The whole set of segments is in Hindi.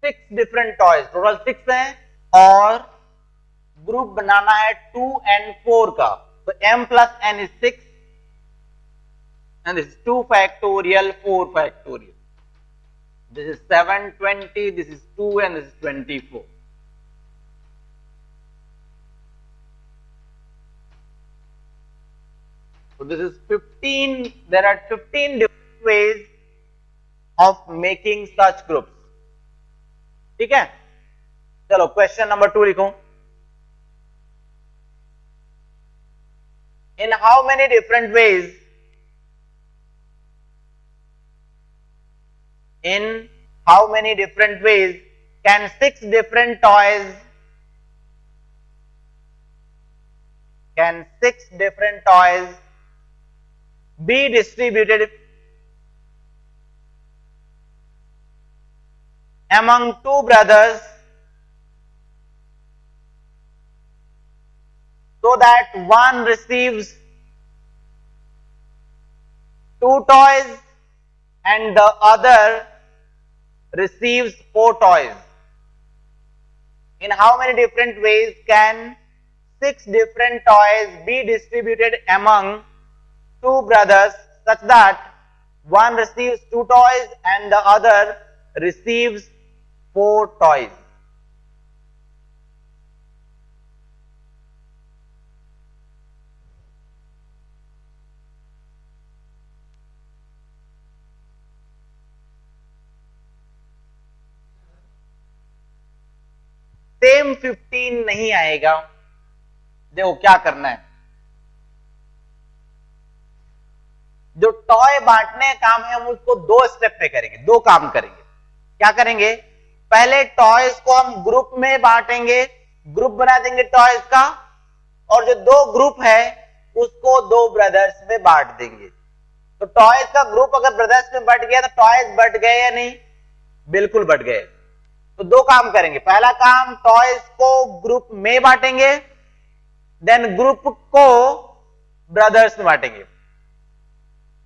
6 डिफरेंट टॉयज, टोटल 6 हैं और ग्रुप बनाना है 2 and 4 का, तो m plus n is 6 and this is 2 factorial 4 factorial. This is 720, this is 2 and this is 24. So this is 15, there are 15 different ways of making such groups. ठीक है, चलो क्वेश्चन नंबर 2 लिखो. In how many different ways, in how many different ways can 6 different toys, be distributed among 2 brothers so that one receives 2 toys and the other receives 4 toys? In how many different ways can 6 different toys be distributed among 2 brothers such that one receives 2 toys and the other receives 4 toys? Same 15 नहीं आएगा. देखो क्या करना है, जो टॉय बांटने का काम है हम उसको 2 स्टेप पे करेंगे, 2 काम करेंगे. क्या करेंगे, पहले टॉयज को हम ग्रुप में बांटेंगे, ग्रुप बना देंगे टॉयज का, और जो 2 ग्रुप है उसको 2 ब्रदर्स में बांट देंगे. तो टॉयज का ग्रुप अगर ब्रदर्स में बट गया तो टॉयज बट गए या नहीं, बिल्कुल बट गए. तो 2 काम करेंगे. पहला काम, टॉयज को ग्रुप में बांटेंगे, देन ग्रुप को ब्रदर्स में बांटेंगे.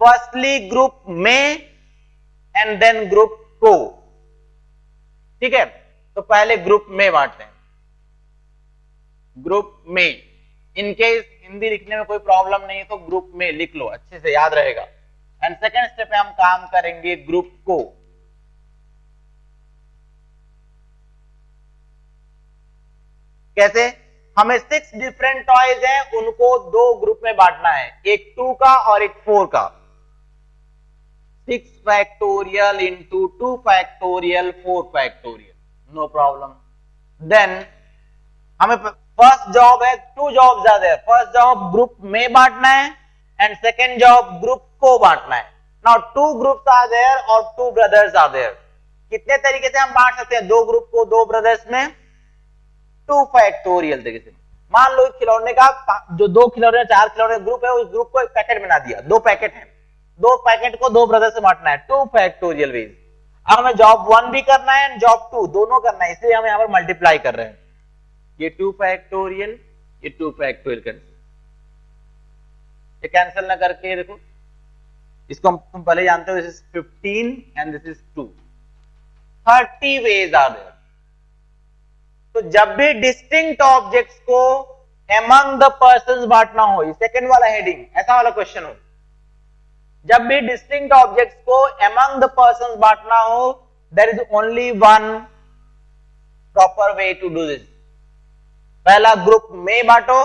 फर्स्टली ग्रुप में एंड देन ग्रुप को. ठीक है, तो पहले ग्रुप में बांटते हैं, ग्रुप में. इनकेस हिंदी लिखने में कोई प्रॉब्लम नहीं है तो ग्रुप में लिख लो, अच्छे से याद रहेगा. एंड सेकेंड स्टेप पे हम काम करेंगे ग्रुप को. कैसे, हमें 6 डिफरेंट टॉयज हैं, उनको 2 ग्रुप में बांटना है, एक 2 का और एक 4 का. 6 factorial into 2 factorial 4 factorial, no problem. Then हमें फर्स्ट जॉब है, 2 जॉब ज्यादा है. फर्स्ट जॉब ग्रुप में बांटना है एंड सेकेंड जॉब ग्रुप को बांटना है. नाउ 2 ग्रुप्स आर देयर और 2 ब्रदर्स आर देयर. कितने तरीके से हम बांट सकते हैं 2 ग्रुप को 2 ब्रदर्स में? 2 फैक्टोरियल तरीके से. मान लो खिलौने का जो 2 खिलौने 4 खिलौने ग्रुप है, उस ग्रुप को एक पैकेट बना दिया, 2 पैकेट है, 2 पैकेट को 2 ब्रदर से बांटना है. 2 फैक्टोरियल वेज. अब हमें जॉब 1 भी करना है एंड जॉब 2 दोनों करना है, इसलिए हम यहां पर मल्टीप्लाई कर रहे हैं. ये 2 फैक्टोरियल, ये 2 फैक्टोरियल कैंसिल, ये कैंसिल ना करके देखो, इसको तुम पहले जानते हो. This is 15 and this is 2. 30 ways are there. तो जब भी डिस्टिंक्ट ऑब्जेक्ट्स को एमंग द पर्संस बांटना हो, सेकंड वाला हेडिंग, ऐसा वाला क्वेश्चन हो, जब भी डिस्टिंक्ट ऑब्जेक्ट्स को एमंग द पर्संस बांटना हो, there is only one proper way to do this. पहला ग्रुप में बांटो,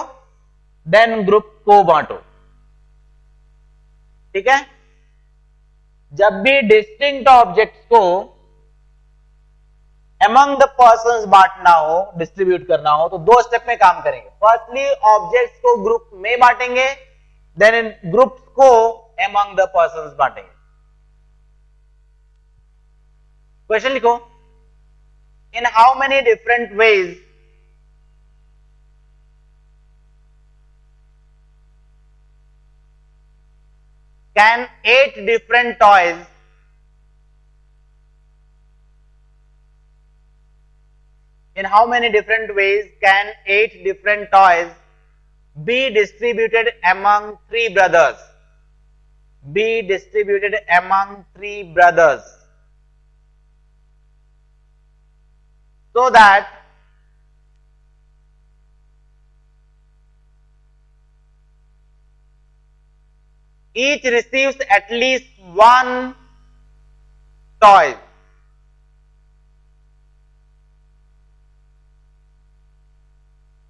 देन ग्रुप को बांटो. ठीक है, जब भी डिस्टिंक्ट ऑब्जेक्ट्स को among the persons बांटना हो, डिस्ट्रीब्यूट करना हो, तो 2 स्टेप में काम करेंगे. फर्स्टली ऑब्जेक्ट्स को ग्रुप में बांटेंगे, देन इन ग्रुप्स को among the persons बांटेंगे. क्वेश्चन लिखो. In how many different ways can 8 different toys in how many different ways can 8 different toys be distributed among 3 brothers? Be distributed among 3 brothers. so that each receives at least one toy.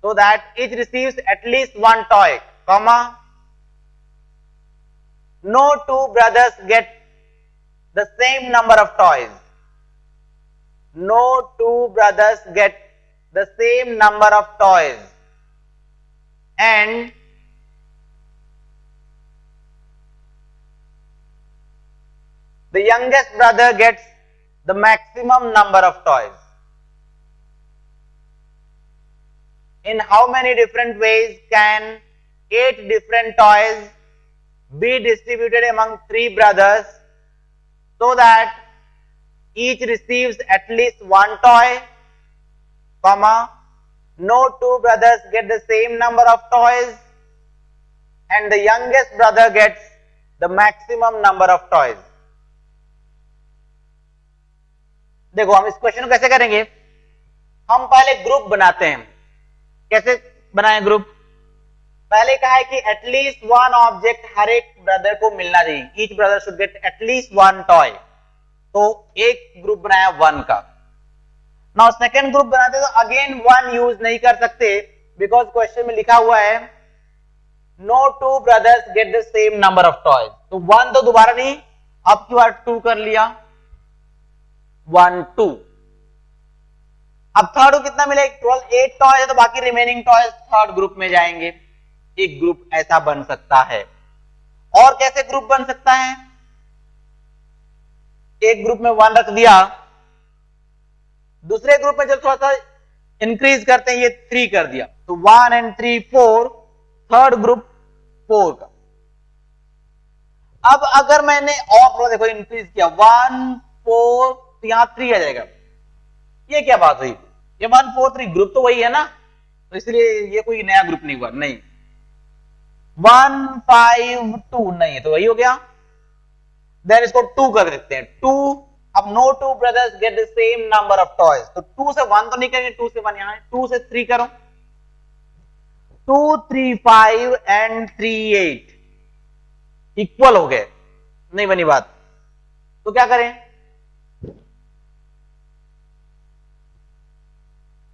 So that each receives at least one toy, comma, no two brothers get the same number of toys. No two brothers get the same number of toys. And the youngest brother gets the maximum number of toys. In how many different ways can 8 different toys be distributed among 3 brothers so that each receives at least one toy, comma, no 2 brothers get the same number of toys, and the youngest brother gets the maximum number of toys. देखो हम इस क्वेश्चन को कैसे करेंगे, हम पहले ग्रुप बनाते हैं. कैसे बनाएं ग्रुप? पहले कहा है कि एटलीस्ट वन ऑब्जेक्ट हर एक ब्रदर को मिलना चाहिए. Each brother should get at least one toy. तो एक ग्रुप बनाया 1 का. नाउ सेकंड ग्रुप बनाते तो अगेन 1 यूज नहीं कर सकते बिकॉज क्वेश्चन में लिखा हुआ है no 2 brothers get the same number of toys. तो 1 तो दोबारा नहीं, अब की बार 2 कर लिया, 1 2. अब थर्ड को कितना मिले? 8 टॉय है तो बाकी रिमेनिंग टॉयज थर्ड ग्रुप में जाएंगे. एक ग्रुप ऐसा बन सकता है. और कैसे ग्रुप बन सकता है? एक ग्रुप में 1 रख दिया, दूसरे ग्रुप में जब थोड़ा सा इंक्रीज करते हैं ये 3 कर दिया, तो 1 and 3 4, थर्ड ग्रुप 4 का. अब अगर मैंने और थोड़ा देखो इंक्रीज किया 1 4, तो यहां 3 आ जाएगा. ये क्या बात हुई? ये 1 4 3 ग्रुप तो वही है ना, तो इसलिए ये कोई नया ग्रुप नहीं हुआ. नहीं, 1 5 2 नहीं है तो वही हो गया. देन इसको 2 कर देते हैं. 2, अब no 2 brothers get the same number of toys. तो 2 से 1 तो नहीं करेंगे, 2 से 1 यहां है, 2 से 3 करो. 2 3 5 एंड 3 8 इक्वल हो गए. नहीं बनी बात, तो क्या करें?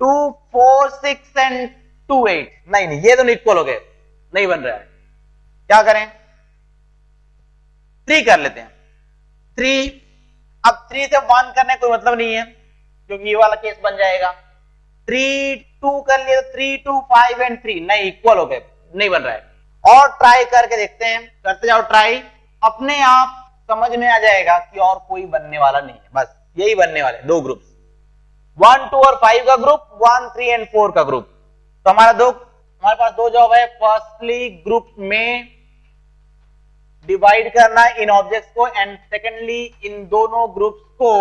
2 4 6 एंड 2 8 नहीं, ये तो नहीं इक्वल हो गए, नहीं बन रहा है. क्या करें? 3 कर लेते हैं. 3, अब 3 से 1 करने कोई मतलब नहीं है क्योंकि ये वाला केस बन जाएगा. 3 2 कर लिए तो 3 2 5 एंड 3 नहीं इक्वल हो गए, नहीं बन रहा है. और ट्राई करके देखते हैं, करते जाओ ट्राई, अपने आप समझ में आ जाएगा कि और कोई बनने वाला नहीं है. बस यही बनने वाले 2 ग्रुप, 1 2 और 5 का ग्रुप, 1 3 एंड 4 का ग्रुप. तो हमारे पास 2 जॉब है. फर्स्टली ग्रुप में डिवाइड करना इन ऑब्जेक्ट्स को, एंड सेकेंडली इन दोनों ग्रुप्स को,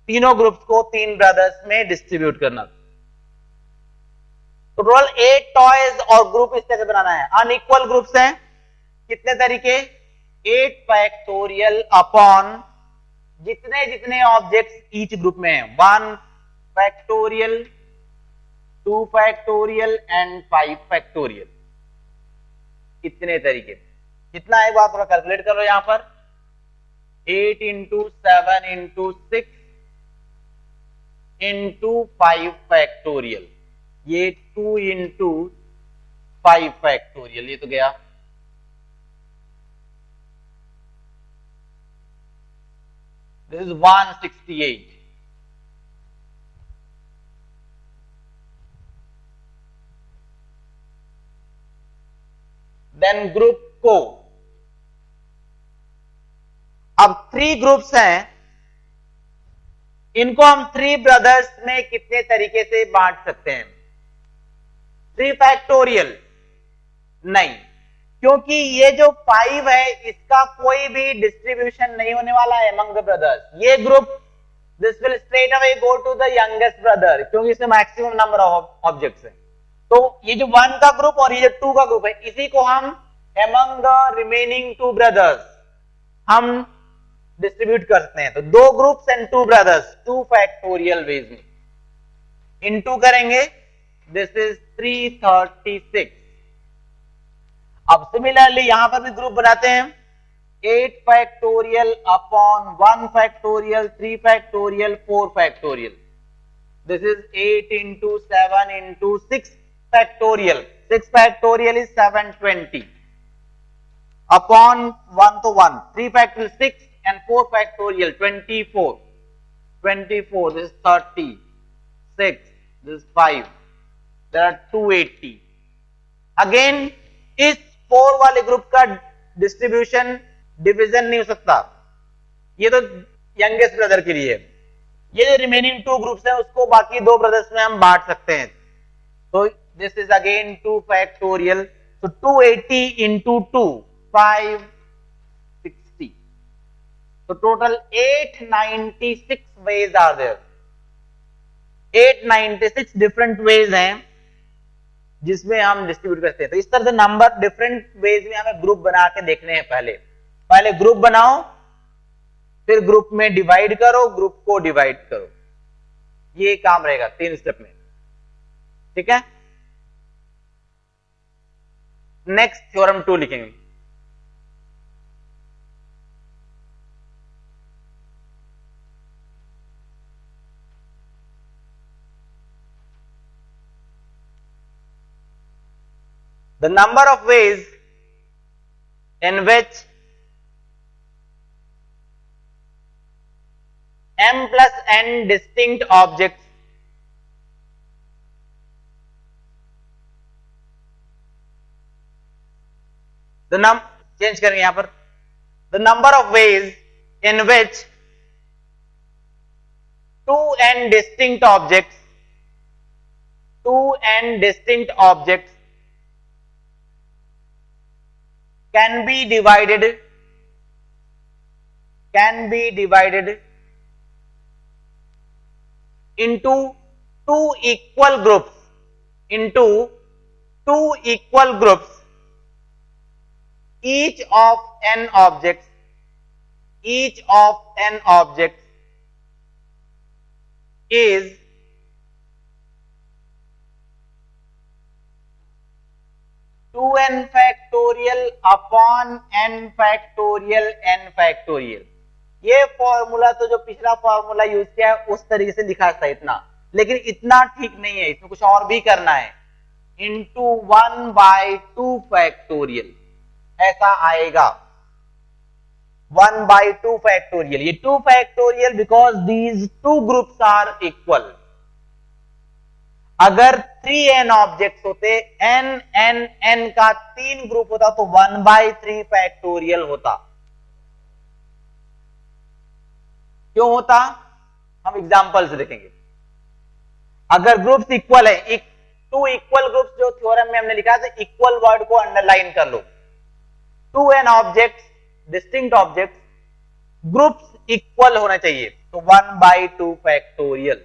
तीनों ग्रुप्स को 3 ब्रदर्स में डिस्ट्रीब्यूट करना. तो टोटल 8 टॉयज और ग्रुप इस तरह से बनाना है. अनइक्वल ग्रुप्स हैं. कितने तरीके? 8 फैक्टोरियल अपॉन जितने जितने ऑब्जेक्ट्स ईच ग्रुप में हैं. 1 फैक्टोरियल, 2 फैक्टोरियल एंड 5 फैक्टोरियल. कितने तरीके? कितना है बात थोड़ा कैलकुलेट करो. यहां पर 8 इंटू 7 इंटू 6 इंटू 5 फैक्टोरियल, ये 2 इंटू 5 फैक्टोरियल, ये तो गया. This is 168. देन ग्रुप को, अब 3 ग्रुप्स हैं, इनको हम 3 ब्रदर्स में कितने तरीके से बांट सकते हैं? 3 फैक्टोरियल नहीं, क्योंकि ये जो 5 है इसका कोई भी डिस्ट्रीब्यूशन नहीं होने वाला है अमंग द ब्रदर्स. ये group this will straight away go to the youngest brother क्योंकि इसमें मैक्सिमम नंबर ऑफ ऑब्जेक्ट्स है. तो ये जो 1 का ग्रुप और ये जो 2 का ग्रुप है, इसी को हम among the remaining 2 brothers हम डिस्ट्रीब्यूट कर सकते हैं। तो 2 groups and 2 brothers 2 factorial veg में इनटू करेंगे, दिस इज 336। अब सिमिलरली यहां पर भी ग्रुप बनाते हैं, 8 factorial upon 1 factorial 3 factorial 4 factorial, this is 8 into 7 into 6 factorial, 6 factorial is 720 upon 1 to 1, 3 factorial 6 and 4 factorial 24, 24, this is 30, 6, this is 5, there are 280। Again इस 4 वाले ग्रुप का डिस्ट्रीब्यूशन डिवीजन नहीं हो सकता, ये तो यंगेस्ट ब्रदर के लिए। ये जो रिमेनिंग 2 ग्रुप्स हैं उसको बाकी 2 ब्रदर्स में हम बांट सकते हैं। तो this is again 2 factorial, so 280 into 2, 560, so total 896 ways are there, 896 different ways हैं जिसमें हम डिस्ट्रीब्यूट करते हैं। तो इस तरह से नंबर डिफरेंट वेज में हमें ग्रुप बना के देखने हैं। पहले ग्रुप बनाओ, फिर ग्रुप में डिवाइड करो, ग्रुप को डिवाइड करो, ये काम रहेगा 3 स्टेप में, ठीक है। नेक्स्ट थ्योरम 2 लिखेंगे। The number of ways in which m plus n distinct objects change करेंगे यहां पर, the number of ways in which 2n distinct objects can be divided into 2 equal groups, each of n objects is 2n factorial upon n factorial n factorial। ये फॉर्मूला तो जो पिछला फॉर्मूला यूज किया है उस तरीके से लिखा था इतना, लेकिन इतना ठीक नहीं है, इसमें कुछ और भी करना है। इंटू 1/2 फैक्टोरियल ऐसा आएगा, 1/2 फैक्टोरियल। ये 2 factorial because these 2 groups are equal. अगर 3n ऑब्जेक्ट्स होते, n का 3 ग्रुप होता तो 1/3 फैक्टोरियल होता। क्यों होता, हम एग्जांपल से देखेंगे। अगर ग्रुप्स इक्वल है, 2 इक्वल ग्रुप्स जो थ्योरम में हमने लिखा है, इक्वल वर्ड को अंडरलाइन कर लो। 2n objects distinct objects, groups equal होना चाहिए, तो 1/2 फैक्टोरियल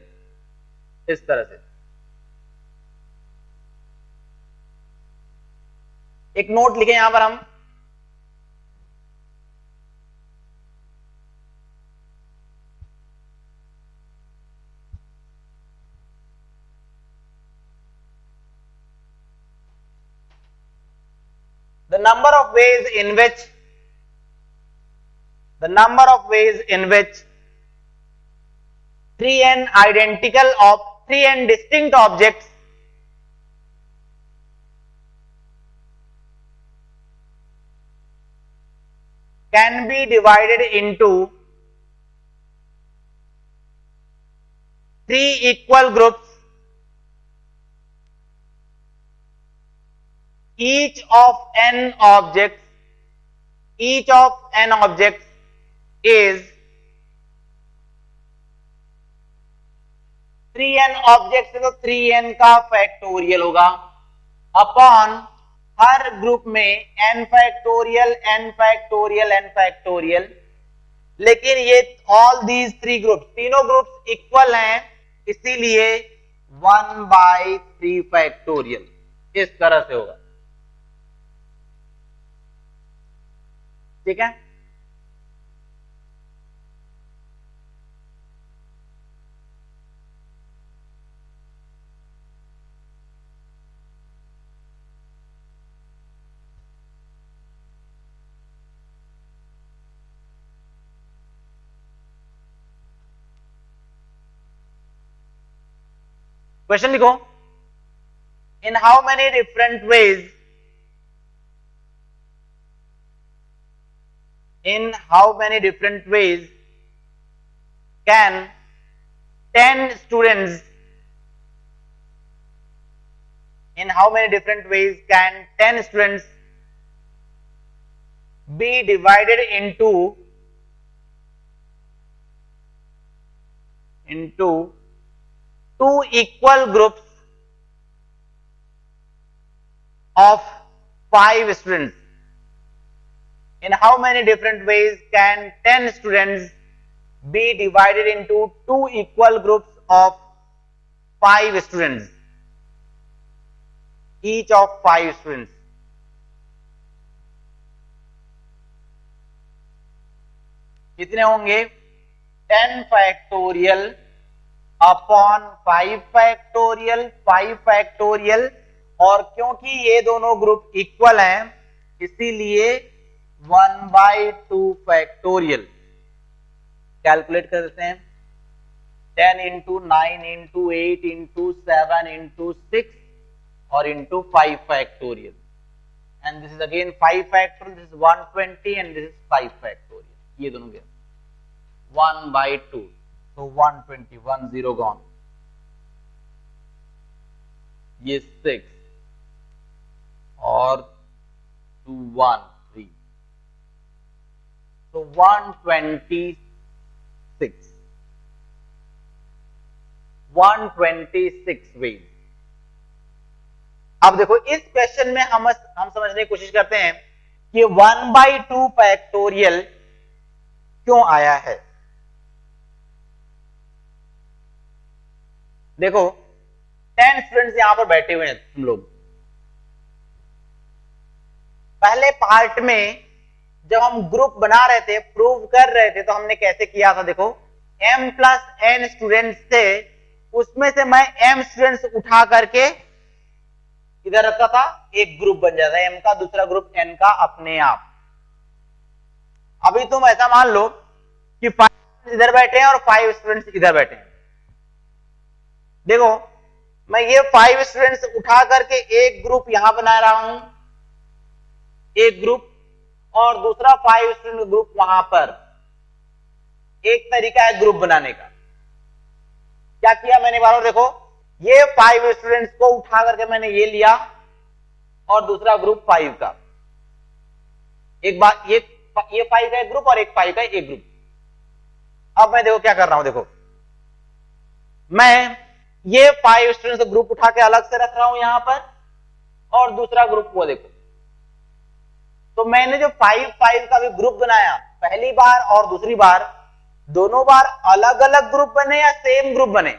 इस तरह से। एक नोट लिखें यहां पर हम, the number of ways in which 3n distinct objects can be divided into 3 equal groups, each of n objects is 3n object है तो 3n का फैक्टोरियल होगा, अपॉन हर ग्रुप में n फैक्टोरियल। लेकिन ये ऑल दीज 3 ग्रुप्स, तीनों ग्रुप्स इक्वल हैं, इसीलिए 1/3 फैक्टोरियल इस तरह से होगा, ठीक है। क्वेश्चन लिखो, in how many different ways, in how many different ways can 10 students, in how many different ways can 10 students be divided into two equal groups of 5 students? In how many different ways can 10 students be divided into 2 equal groups of 5 students, each of 5 students? कितने होंगे? 10 फैक्टोरियल अपॉन 5 फैक्टोरियल, 5 फैक्टोरियल, और क्योंकि ये दोनों ग्रुप इक्वल हैं इसीलिए 1/2 फैक्टोरियल। कैलकुलेट कर देते हैं, 10 इंटू 9 इंटू 8 इंटू 7 इंटू 6 और into 5 factorial, and this is again 5 factorial, this is 120 and this is 5 factorial. ये दोनों गया 1/2, तो 120, 1 0 गॉन, ये 6 और 2 1 3, तो 126 वेज। अब देखो इस क्वेश्चन में हम समझने की कोशिश करते हैं कि 1/2 फैक्टोरियल क्यों आया है। देखो 10 स्टूडेंट्स यहां पर बैठे हुए हैं, तुम लोग पहले पार्ट में जब हम ग्रुप बना रहे थे, प्रूव कर रहे थे, तो हमने कैसे किया था? देखो m प्लस n स्टूडेंट्स थे, उसमें से मैं m स्टूडेंट्स उठा करके इधर रखता था, एक ग्रुप बन जाता है m का, दूसरा ग्रुप n का अपने आप। अभी तुम ऐसा मान लो कि 5 इधर बैठे हैं और 5 स्टूडेंट्स इधर बैठे हैं। देखो मैं ये 5 स्टूडेंट्स उठा करके एक ग्रुप यहां बना रहा हूं, एक ग्रुप, और दूसरा 5 स्टूडेंट ग्रुप वहां पर। एक तरीका है ग्रुप बनाने का। क्या किया मैंने बार, देखो ये 5 स्टूडेंट्स को उठा करके मैंने ये लिया और दूसरा ग्रुप 5 का, एक बार ये 5 का एक ग्रुप और एक 5 का एक ग्रुप। अब मैं देखो क्या कर रहा हूं, देखो मैं ये 5 स्टूडेंट्स ग्रुप उठा के अलग से रख रहा हूं यहां पर, और दूसरा ग्रुप वो देखो। तो मैंने जो 5 का भी ग्रुप बनाया, पहली बार और दूसरी बार दोनों बार अलग अलग ग्रुप बने या सेम ग्रुप बने?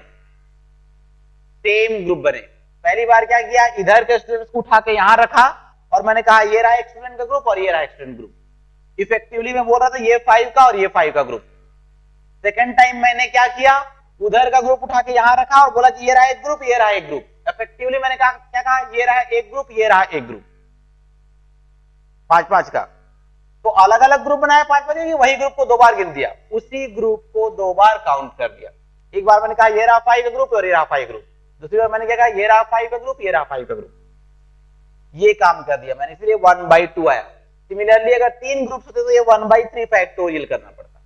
सेम ग्रुप बने। पहली बार क्या किया, इधर के स्टूडेंट्स को उठा के यहां रखा और मैंने कहा ये रहा एक स्टूडेंट का ग्रुप और ये रहा एक स्टूडेंट ग्रुप। इफेक्टिवली मैं बोल रहा था ये 5 का और ये 5 का ग्रुप। सेकेंड टाइम मैंने क्या किया, उधर का ग्रुप उठा के यहां रखा और बोला कि ये रहा एक ग्रुप, ये रहा एक ग्रुप। इफेक्टिवली मैंने कहा क्या कहा, ये रहा एक ग्रुप, ये रहा एक ग्रुप, 5 का। तो अलग अलग ग्रुप बनाया 5 वही ग्रुप को 2 बार गिन दिया, उसी ग्रुप को 2 बार काउंट कर दिया। एक बार मैंने कहा ये रहा 5 का ग्रुप और ये रहा 5 ग्रुप, दूसरी बार मैंने क्या कहा ये रहा 5 का ग्रुप, ये रहा 5 का ग्रुप, ये काम कर दिया मैंने, इसलिए 1/2 आया। सिमिलरली अगर 3 ग्रुप्स होते तो ये 1/3 फैक्टोरियल करना पड़ता।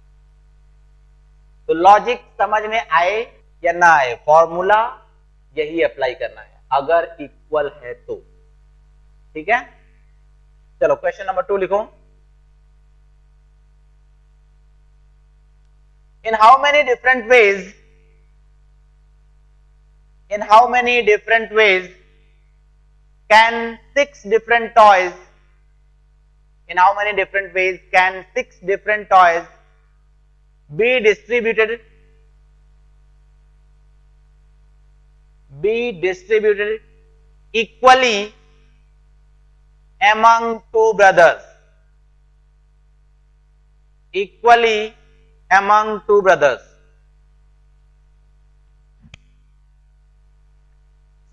तो लॉजिक समझ में आए या ना आए, फॉर्मूला यही अप्लाई करना है अगर इक्वल है तो। ठीक है, चलो क्वेश्चन नंबर 2 लिखो। In how many different ways can 6 different toys be distributed equally among 2 brothers? Equally among 2 brothers.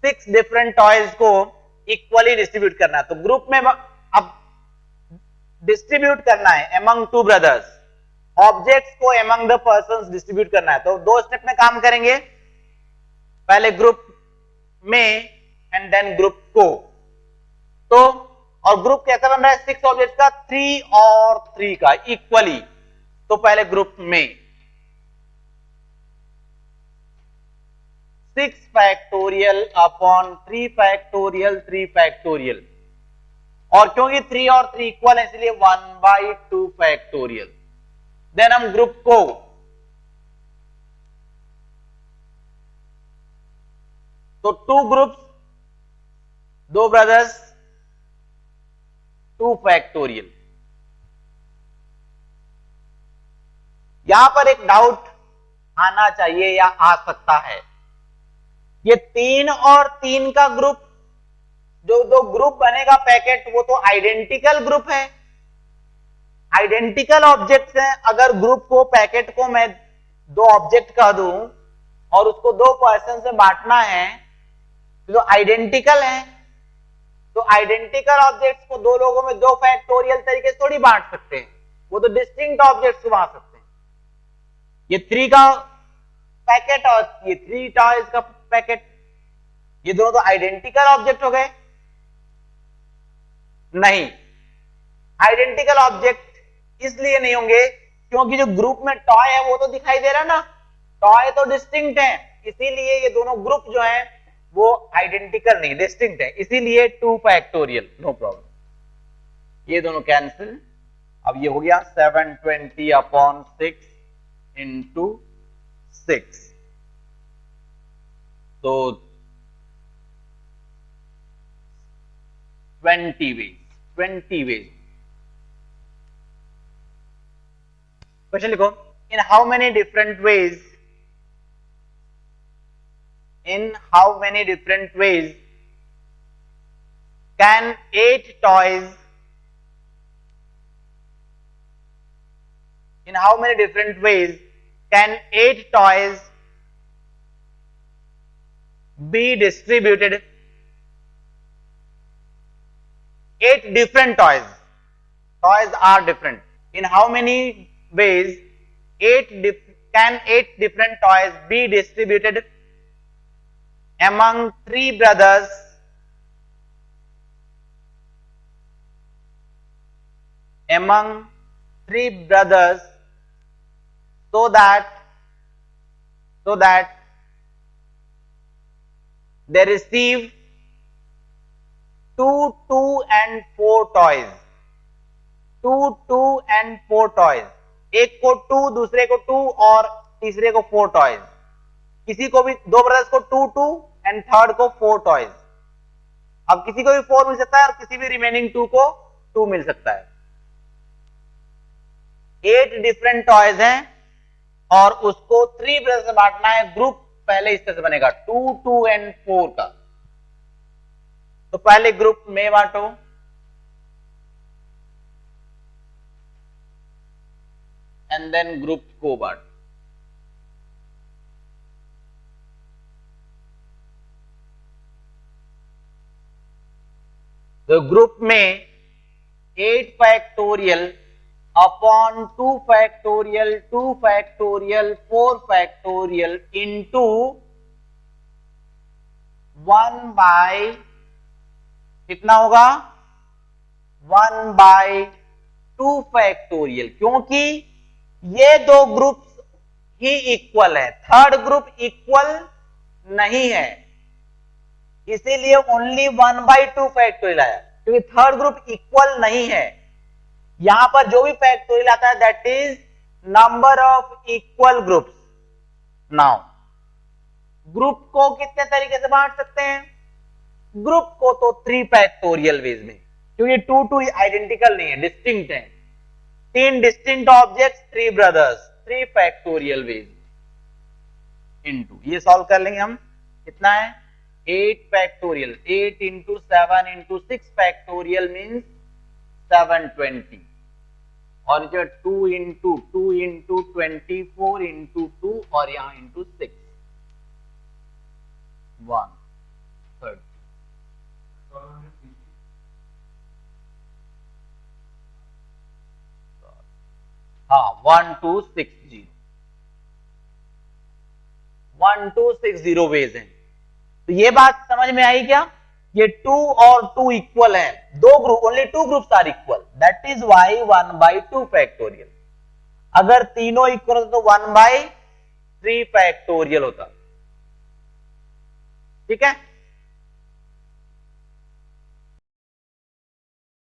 6 different toys को इक्वली डिस्ट्रीब्यूट करना है। तो ग्रुप में अब डिस्ट्रीब्यूट करना है among 2 brothers, ऑब्जेक्ट्स को among the persons डिस्ट्रीब्यूट करना है। तो 2 स्टेप में काम करेंगे। पहले ग्रुप में एंड देन ग्रुप को। तो और ग्रुप कैसा बन रहा है 6 ऑब्जेक्ट का, 3 और 3 का इक्वली। तो पहले ग्रुप में 6 फैक्टोरियल अपॉन 3 फैक्टोरियल 3 फैक्टोरियल, और क्योंकि 3 और 3 इक्वल है इसलिए 1/2 फैक्टोरियल। देन हम ग्रुप को तो 2 ग्रुप्स, 2 ब्रदर्स, 2 फैक्टोरियल। यहां पर एक डाउट आना चाहिए या आ सकता है, ये 3 और 3 का ग्रुप, जो 2 ग्रुप बनेगा पैकेट, वो तो आइडेंटिकल ग्रुप है, आइडेंटिकल ऑब्जेक्ट्स हैं। अगर ग्रुप को, पैकेट को मैं 2 ऑब्जेक्ट कह दूं और उसको 2 पर्सन से बांटना है तो आइडेंटिकल है, तो आइडेंटिकल ऑब्जेक्ट्स को 2 लोगों में 2 फैक्टोरियल तरीके से थोड़ी बांट सकते हैं, वो तो डिस्टिंक्ट ऑब्जेक्ट्स को बांट सकते हैं। ये 3 का पैकेट और ये 3 टॉयज का पैकेट, ये दोनों तो आइडेंटिकल ऑब्जेक्ट हो गए। नहीं, आइडेंटिकल ऑब्जेक्ट इसलिए नहीं होंगे क्योंकि जो ग्रुप में टॉय है वो तो दिखाई दे रहा ना, टॉय तो डिस्टिंक्ट है, इसीलिए ये दोनों ग्रुप जो है वो आइडेंटिकल नहीं, डिस्टिंक्ट है, इसीलिए 2 फैक्टोरियल, नो प्रॉब्लम। ये दोनों कैंसिल। अब ये हो गया 720 अपॉन 6 इंटू 6, तो 20 वेज। क्वेश्चन लिखो, in how many different ways, in how many different ways can 8 toys, in how many different ways can 8 toys be distributed? 8 different toys, toys are different. In how many ways can 8 different toys be distributed among 3 brothers so that they receive 2, 2 and 4 toys, 2, 2 and 4 toys, एक को 2, दूसरे को 2 और तीसरे को 4 टॉयज। किसी को भी 2 ब्रदर्स को 2, 2 एंड थर्ड को 4 टॉयज। अब किसी को भी 4 मिल सकता है और किसी भी रिमेनिंग 2 को 2 मिल सकता है। 8 डिफरेंट टॉयज हैं और उसको 3 ब्रदर्स से बांटना है। ग्रुप पहले इस तरह से बनेगा 2, 2 एंड 4 का। तो पहले ग्रुप में बांटो, एंड देन ग्रुप को बांटो। तो ग्रुप में 8 factorial upon 2 factorial 2 factorial 4 factorial into 1 by कितना होगा 1/2 फैक्टोरियल, क्योंकि ये 2 ग्रुप्स ही इक्वल है, थर्ड ग्रुप इक्वल नहीं है, इसीलिए ओनली 1/2 फैक्टोरियल आया, क्योंकि थर्ड ग्रुप इक्वल नहीं है। यहां पर जो भी फैक्टोरियल आता है that is number of equal groups. Now group को कितने तरीके से बांट सकते हैं? ग्रुप को तो 3 फैक्टोरियल वेज में, क्योंकि 2, 2 आइडेंटिकल नहीं है, डिस्टिंक्ट है। 3 distinct objects, 3 brothers, 3 factorial veg into, ये सॉल्व कर लेंगे हम। कितना है 8 factorial, 8 into 7 into 6 factorial means 720, और जो 2 इंटू 24 इंटू 2 और यहां इंटू 6 130। हाँ 1260 वेज हैं। तो ये बात समझ में आई क्या? ये 2 और 2 इक्वल है, दो group, only 2 groups are equal, that is why 1/2 factorial. अगर तीनों इक्वल होता तो 1/3 फैक्टोरियल होता। ठीक है।